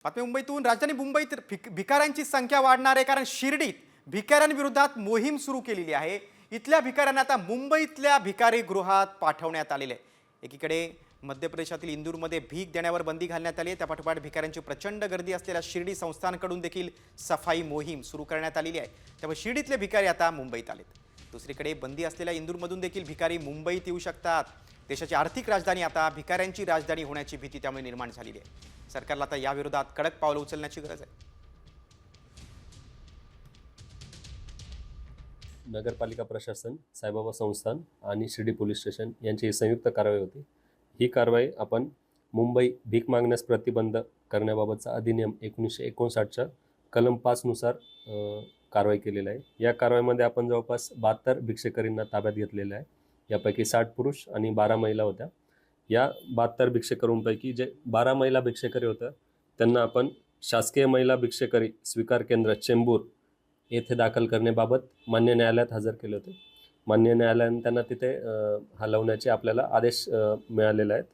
बातमी मुंबईतून. राजधानी मुंबईत भिकाऱ्यांची संख्या वाढणार आहे, कारण शिर्डीत भिकाऱ्यांविरोधात मोहीम सुरू केलेली आहे. इथल्या भिकाऱ्यांना आता मुंबईतल्या भिकारी गृहात पाठवण्यात आलेले आहे. एकीकडे मध्य प्रदेशातील इंदूरमध्ये भीक देण्यावर बंदी घालण्यात आली आहे. त्यापाठोपाठ भिकाऱ्यांची प्रचंड गर्दी असलेल्या शिर्डी संस्थांकडून देखील सफाई मोहीम सुरू करण्यात आलेली आहे. त्यामुळे शिर्डीतले भिकारी आता मुंबईत आलेत. दुसरीकडे बंदी असलेल्या इंदूरमधून देखील भिकारी मुंबईत येऊ शकतात. देशाची आर्थिक राजधानी आता भिकाऱ्यांची राजधानी होण्याची भीती त्यामुळे निर्माण झालेली आहे. सरकारला आता याविरोधात कडक पावलं उचलण्याची गरज आहे. नगरपालिका प्रशासन, साईबाबा संस्थान आणि शिर्डी पोलीस स्टेशन यांची संयुक्त कारवाई होती. ही कारवाई आपण मुंबई भीक मागण्यास प्रतिबंध करण्याबाबतचा अधिनियम 1959च्या कलम 5 नुसार कारवाई केलेली आहे. या कारवाईमध्ये आपण जवळपास 72 भिक्षेकरींना ताब्यात घेतलेलं आहे. यापैकी 60 पुरुष आणि 12 महिला होत्या. या 72 भिक्षेकरूंपैकी जे 12 महिला भिक्षेकरी होत्या त्यांना आपण शासकीय महिला भिक्षेकरी स्वीकार केंद्र चेंबूर येथे दाखल करण्याबाबत मान्य न्यायालयात हजर केले होते. मान्य न्यायालयाने त्यांना तिथे हलवण्याचे आपल्याला आदेश मिळालेले आहेत.